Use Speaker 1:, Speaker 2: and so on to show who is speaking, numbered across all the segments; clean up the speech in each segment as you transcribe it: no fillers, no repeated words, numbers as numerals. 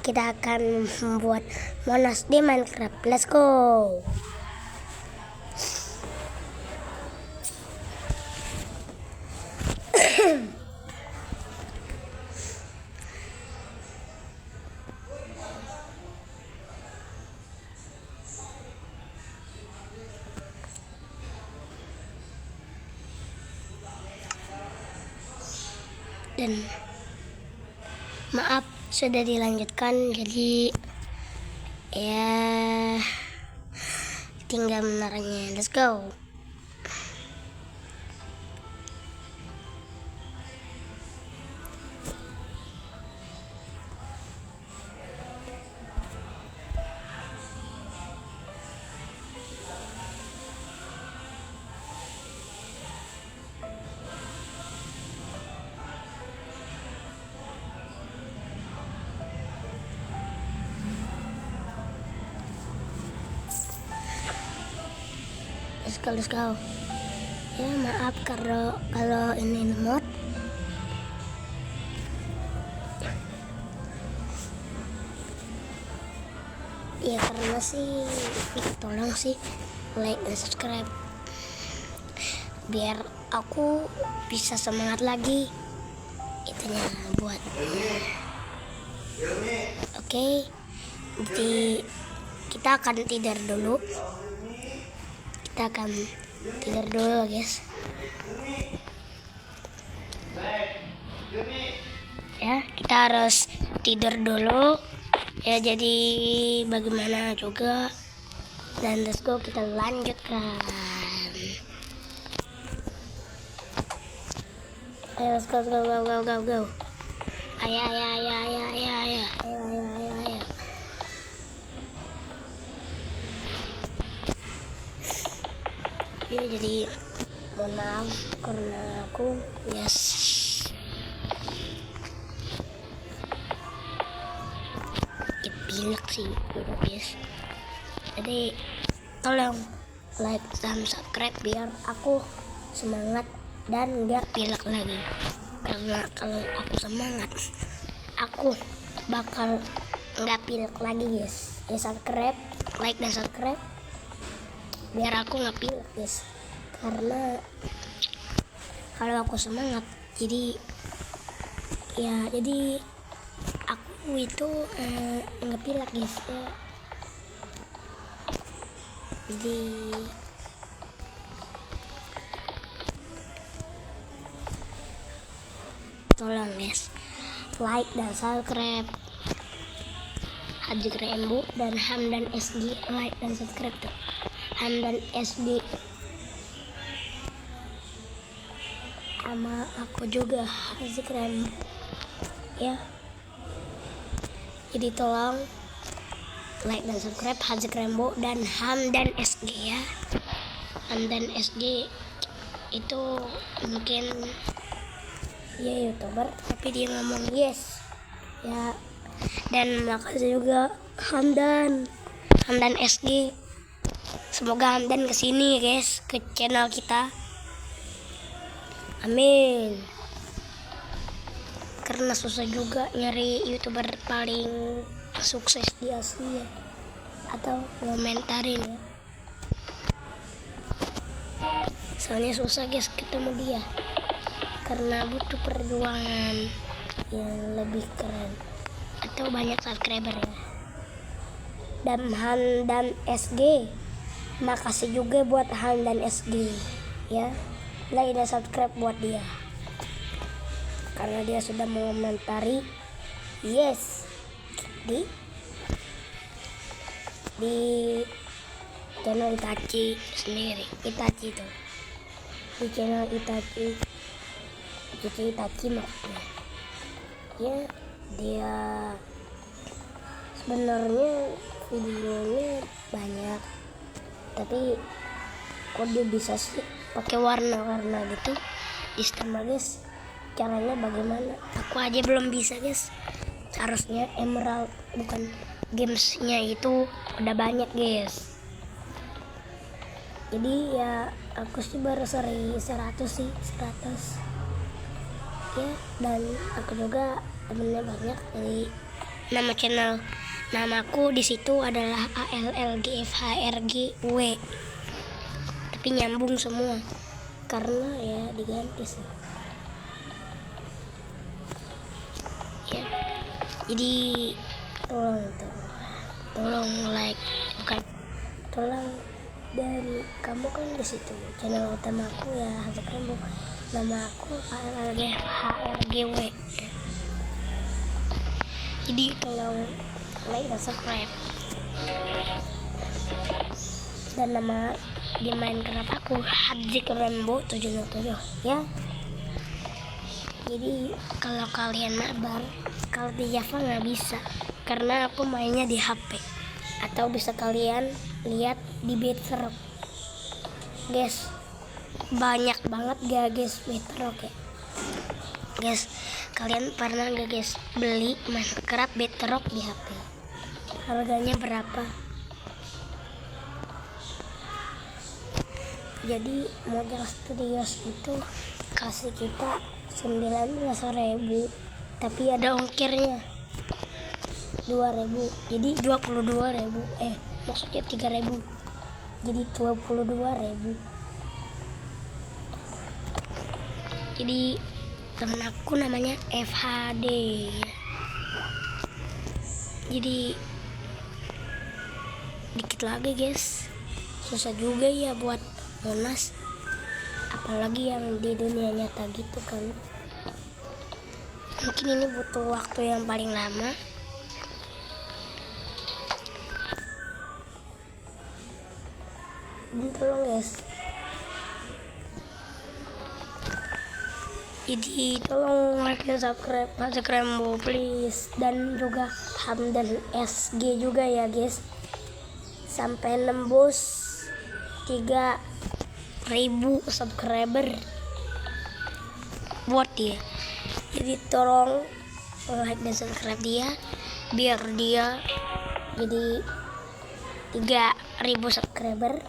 Speaker 1: kita akan membuat Monas di Minecraft. Let's go. Dan maaf sudah dilanjutkan, jadi ya tinggal menaranya. Let's go. Let's go. Ya maaf kalau ini lemot. Ya karena sih tolong sih like dan subscribe biar aku bisa semangat lagi itunya buat. Oke. Jadi kita akan tidur dulu. Guys. Ya, kita harus tidur dulu. Ya, jadi bagaimana juga. Dan let's go, kita lanjutkan. Ayo, let's go. Ayo. Ya, jadi mohon maaf karena aku pilek sih guys. Jadi tolong like dan subscribe biar aku semangat dan gak pilek lagi. Karena kalau aku semangat, aku bakal gak pilek lagi guys. Ya subscribe, like dan subscribe biar aku nggak pilek guys. Karena kalau aku semangat jadi aku itu nggak pilek guys ya. Jadi tolong guys like dan subscribe. Haji Rembu dan Hamdan SG like dan subscribe tuh. Hamdan SG sama aku juga Haji Rembu ya. Jadi tolong like dan subscribe Haji Rembu dan Hamdan SG ya. Hamdan SG itu mungkin ya YouTuber tapi dia ngomong yes ya. Dan makasih juga Hamdan SG. Semoga Hamdan kesini guys ke channel kita. Amin. Karena susah juga nyari YouTuber paling sukses di Asia atau komentarin ya. Soalnya susah guys ketemu dia. Karena butuh perjuangan yang lebih keren atau banyak subscriber ya. Dan Hamdan SG, makasih juga buat Hamdan SG ya. Like dan subscribe buat dia karena dia sudah mengomentari yes di channel Itachi sendiri. Itachi itu di channel Itachi maksudnya ya. Dia sebenarnya videonya banyak tapi kok dia bisa sih pakai warna-warna gitu di stream guys. Caranya bagaimana? Aku aja belum bisa guys. Harusnya emerald bukan gamesnya itu udah banyak guys. Jadi ya aku sih baru 100 ya. Dan aku juga temennya banyak, jadi nama channel namaku di situ adalah ALLGFHRGW, tapi nyambung semua karena ya diganti sih ya. Jadi tolong like, bukan tolong, dan kamu kan di situ channel utamaku ya kamu, nama aku ALLGHRGW. Jadi tolong like dan subscribe. Dan nama di Minecraft aku Hadzik Rainbow 707 ya. Jadi kalau kalian mabar, kalau di Java nggak bisa karena aku mainnya di HP. Atau bisa kalian lihat di Bedrock guys, banyak banget gak guys Bedrock ya guys. Kalian pernah gak guys beli Minecraft Bedrock di HP? Harganya berapa? Jadi model Studios itu kasih kita 19.000, tapi ada ongkirnya 2.000, jadi 22.000, maksudnya 3.000, jadi 22.000. Jadi temen aku namanya FHD. Jadi dikit lagi guys, susah juga ya buat Monas, apalagi yang di dunia nyata gitu kan. Mungkin ini butuh waktu yang paling lama. Tolong guys, jadi tolong like dan subscribe Hadzik Rainbow please, dan juga Hamdan SG juga ya guys, sampai nembus 3.000 subscriber buat dia. Jadi tolong like dan subscribe dia biar dia jadi 3.000 subscriber.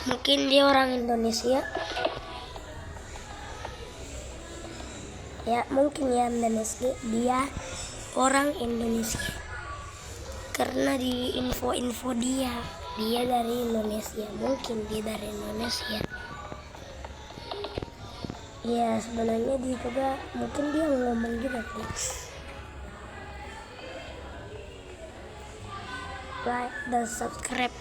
Speaker 1: Mungkin dia orang Indonesia ya, mungkin ya Indonesia, dia orang Indonesia karena di info dia dari Indonesia, mungkin dia dari Indonesia ya. Sebenarnya dia juga mungkin dia ngomong juga guys. Like dan subscribe.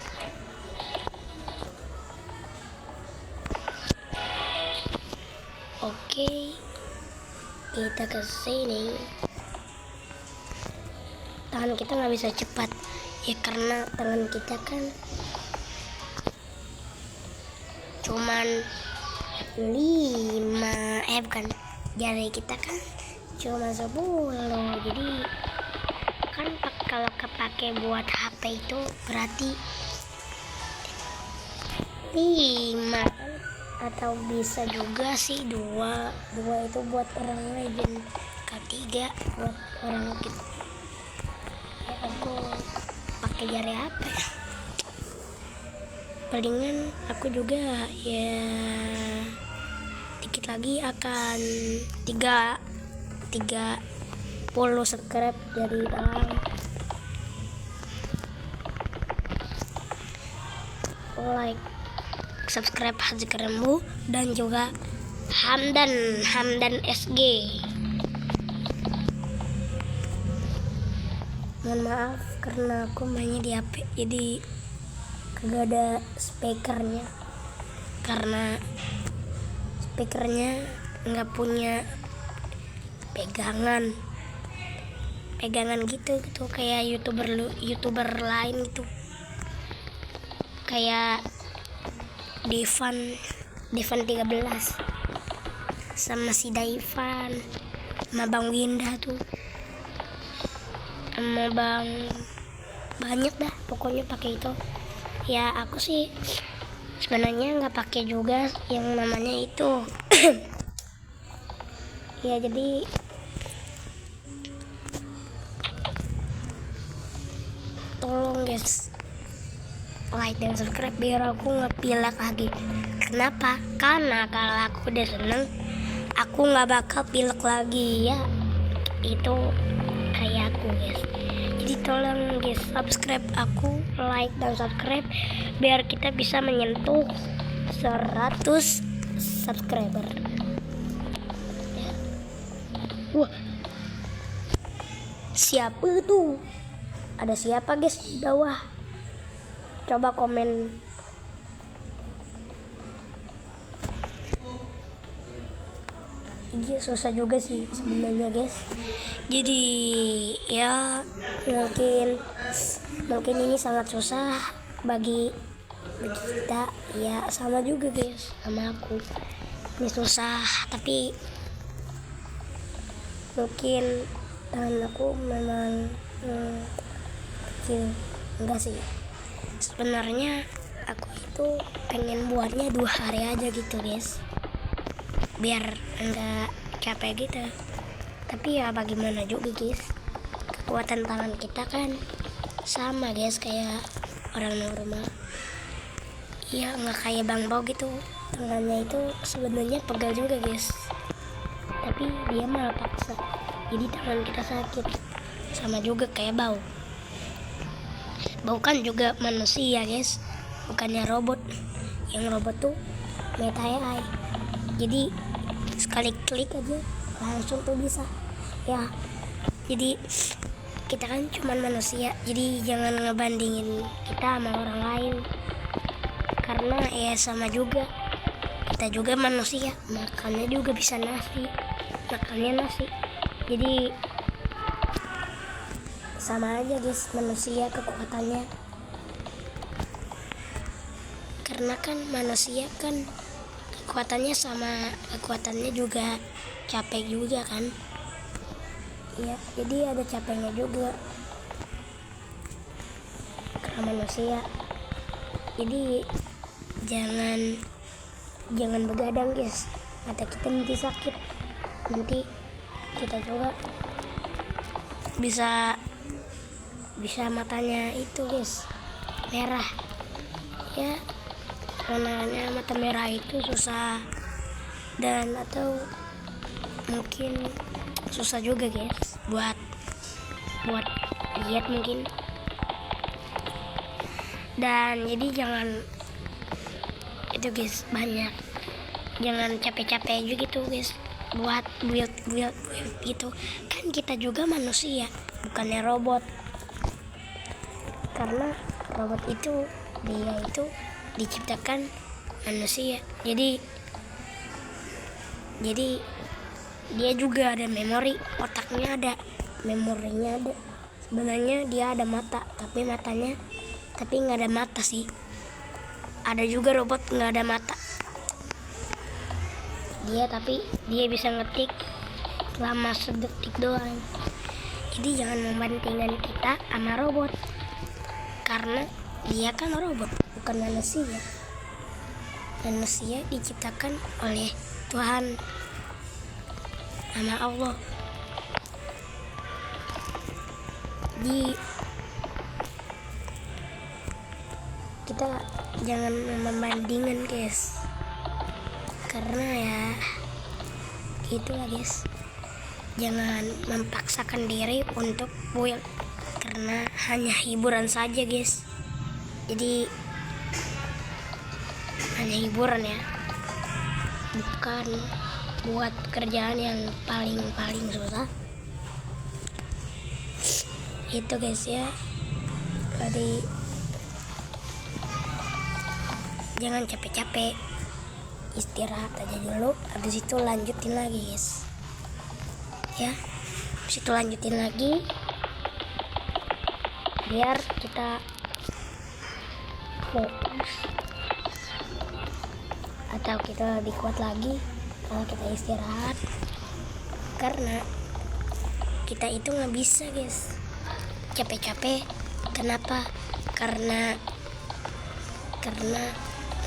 Speaker 1: Oke, kita ke sini. Tangan kita nggak bisa cepat ya karena tangan kita kan cuman 5, bukan, jari kita kan cuma 10. Jadi kan kalau kepake buat HP itu berarti 5 kan, atau bisa juga sih 2 itu buat orang legend, ketiga buat orang gitu ya. Aku pakai jari apa ya, palingan aku juga ya dikit lagi akan 30 subscribe dari like subscribe Hadzik Rainbow dan juga Hamdan SG. Mohon maaf karena aku mainnya di HP jadi kagak ada speakernya, karena speakernya nggak punya pegangan gitu kayak youtuber lain gitu, kayak Devan 13 sama si Daivan sama Bang Winda tuh, sama Bang banyak dah pokoknya pakai itu ya. Aku sih sebenarnya nggak pakai juga yang namanya itu ya. Jadi tolong guys like dan subscribe biar aku nggak pilek lagi. Kenapa? Karena kalau aku udah seneng aku nggak bakal pilek lagi ya. itu kayak aku guys. Jadi tolong guys subscribe aku, like dan subscribe biar kita bisa menyentuh 100 subscriber ya. Wah, siapa tuh? Ada siapa guys di bawah? Coba komen. Iya, susah juga sih sebenarnya guys. Jadi ya mungkin ini sangat susah bagi kita ya, sama juga guys sama aku. Ini susah tapi mungkin tangan aku memang kecil. Enggak sih, sebenarnya aku itu pengen buatnya 2 hari aja gitu guys, biar enggak capek gitu. Tapi ya bagaimana juga guys, kekuatan tangan kita kan sama guys kayak orang normal. Iya, nggak kayak Bang Bau gitu, tangannya itu sebenarnya pegal juga guys, tapi dia malah paksa jadi tangan kita sakit. Sama juga kayak Bau kan juga manusia guys, bukannya robot. Yang robot tuh meta AI, jadi sekali klik aja langsung tuh bisa ya. Jadi kita kan cuman manusia, jadi jangan ngebandingin kita sama orang lain, karena ya sama juga, kita juga manusia, makannya juga bisa makannya nasi. Jadi sama aja guys manusia kekuatannya, karena kan manusia kan kekuatannya sama, kekuatannya juga capek juga kan ya. Jadi ada capeknya juga karena manusia. Jadi jangan begadang guys, mata kita nanti sakit, nanti kita juga bisa matanya itu guys merah ya. Warnanya mata merah itu susah, dan atau mungkin susah juga guys buat lihat mungkin. Dan jadi jangan itu guys, jangan capek-capek juga gitu guys buat build gitu kan. Kita juga manusia, bukannya robot, karena robot itu dia itu diciptakan manusia. Jadi dia juga ada memori, otaknya ada, memorinya ada. Sebenarnya dia ada mata, tapi nggak ada mata sih. Ada juga robot nggak ada mata tapi dia bisa ngetik selama sedetik doang. Jadi jangan membandingkan kita sama robot, karena dia kan robot bukan manusia. Manusia diciptakan oleh Tuhan sama Allah. Jadi kita jangan membandingkan guys, karena ya gitulah guys. Jangan memaksakan diri untuk build, karena hanya hiburan saja guys. Jadi hanya hiburan ya, bukan buat kerjaan yang paling susah itu guys ya. Jadi jangan capek-capek, istirahat aja dulu, habis itu lanjutin lagi guys ya. Habis itu lanjutin lagi biar kita fokus, atau kita lebih kuat lagi kalau kita istirahat. Karena kita itu nggak bisa guys capek-capek. Kenapa? Karena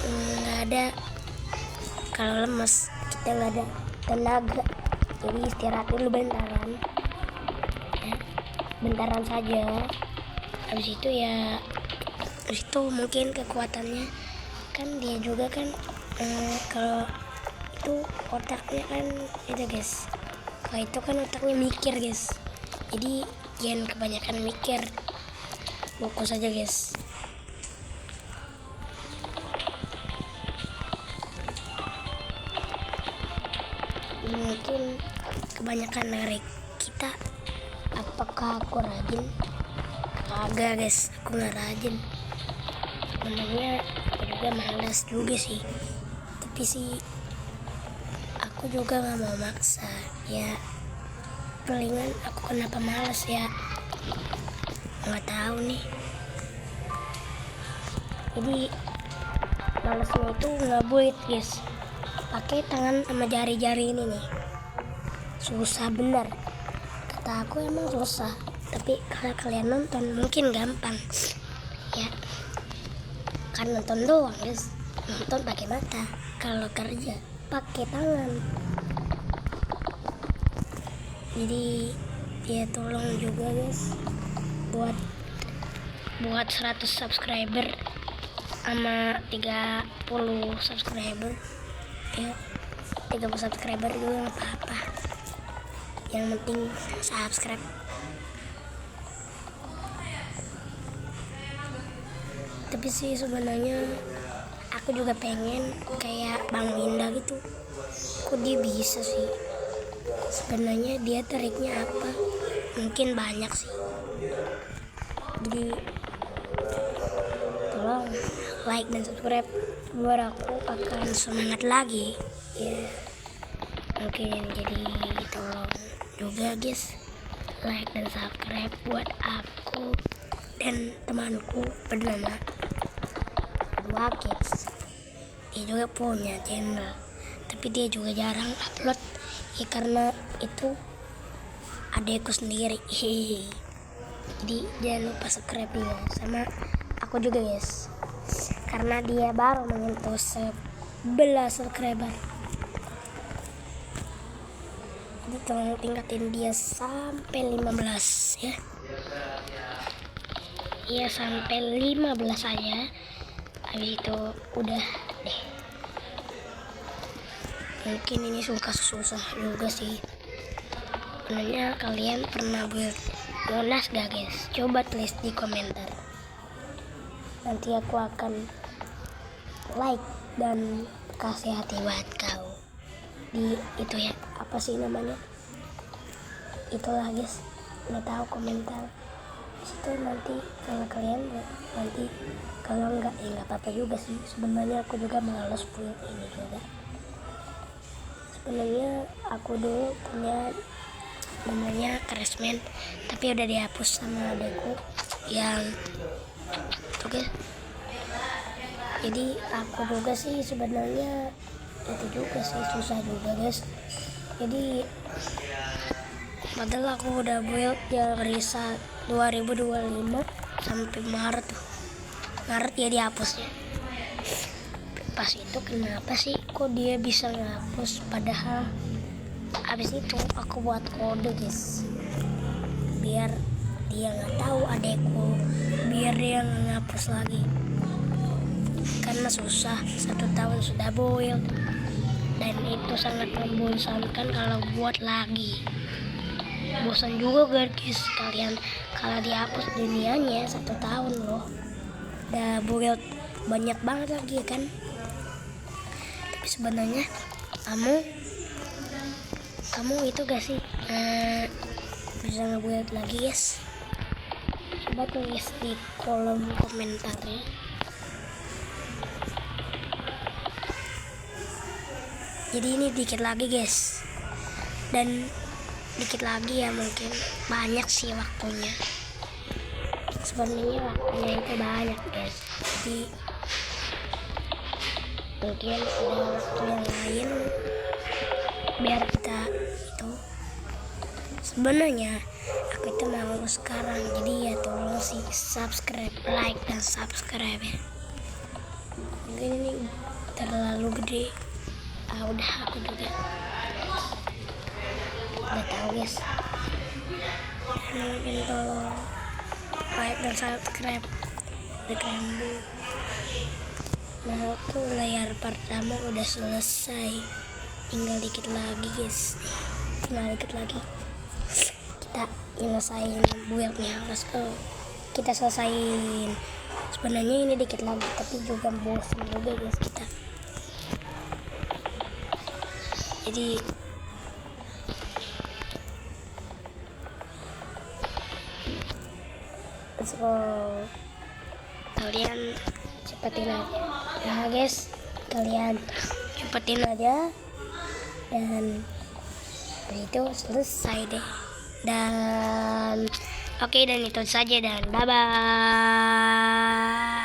Speaker 1: nggak ada, kalau lemes kita nggak ada tenaga. Jadi istirahat dulu bentaran ya, bentaran saja. Habis itu mungkin kekuatannya kan dia juga kan kalau itu otaknya kan itu guys, kakak itu kan otaknya mikir guys, jadi jangan kebanyakan mikir, fokus aja guys. Mungkin kebanyakan dari kita, apakah aku rajin? Kagak guys, aku nggak rajin. Sebenarnya aku juga malas juga sih, tapi sih aku juga nggak mau maksa ya. Palingan aku kenapa malas ya, nggak tahu nih. Jadi malasnya itu ngabuit guys, pakai tangan sama jari-jari ini nih, susah bener. Kata aku emang susah, tapi kalau kalian nonton mungkin gampang ya, kan nonton doang guys, nonton pakai mata. Kalau kerja pakai tangan. Jadi ya tolong juga guys, buat 100 subscriber sama 30 subscriber ya. 30 subscriber juga nggak apa-apa, yang penting subscribe. Tapi sih sebenarnya aku juga pengen kayak Bang Winda gitu. Kok dia bisa sih? Sebenarnya dia triknya apa? Mungkin banyak sih. Jadi tolong like dan subscribe biar aku akan semangat lagi ya. Mungkin jadi tolong juga guys, like dan subscribe buat aku dan temanku bernama Dua Kids. Dia juga punya channel, tapi dia juga jarang upload ya, karena itu adekku sendiri. Jadi jangan lupa subscribe dia sama aku juga guys, karena dia baru menyentuh 11 subscriber. Jadi tolong tingkatin dia sampai 15 ya. Iya sampai 15 aja. Habis itu udah deh. Mungkin ini susah juga sih. Sebenarnya kalian pernah build Monas gak guys? Coba tulis di komentar. Nanti aku akan like dan kasih hati buat kau. Di itu ya, apa sih namanya? Itulah guys. Nggak tahu, komentar. Itu nanti kalau kalian nanti, kalau enggak ya nggak apa-apa juga sih. Sebenarnya aku juga malas buat ini juga. Sebenarnya aku dulu punya namanya Crashman, tapi udah dihapus sama adekku yang itu guys. Jadi aku juga sih sebenarnya itu juga sih susah juga guys. Jadi padahal aku udah build yang Risa 2025 sampai Maret ya dihapusnya. Pas itu kenapa sih kok dia bisa ngapus, padahal abis itu aku buat kode guys, biar dia nggak tahu adekku, biar dia nggak ngapus lagi, karena susah. 1 tahun sudah build dan itu sangat membosankan kalau buat lagi. Bosan juga guys kalian kalau dihapus dunianya 1 tahun loh, udah build banyak banget lagi kan. Tapi sebenarnya kamu itu gak sih bisa ngebuild lagi guys? Coba tulis di kolom komentarnya. Jadi ini dikit lagi guys, dan dikit lagi ya, mungkin banyak sih waktunya. Sebenarnya waktunya itu banyak guys, jadi mungkin ada waktu yang lain biar kita itu. Sebenarnya aku itu mau sekarang, jadi ya tolong sih subscribe, like dan subscribe ya. Mungkin ini terlalu gede. Udah aku juga nggak tahu guys. Mungkin tolong like dan subscribe di Krembu. Nah aku layar pertama udah selesai, tinggal dikit lagi guys. tinggal dikit lagi kita nyelesain buildnya. Let's go, kita selesain. Sebenarnya ini dikit lagi tapi juga bosan juga guys kita. Jadi let's go, kalian cepetin aja ya guys, kalian cepetin aja dan itu selesai deh. Dan oke, dan itu saja dan bye bye.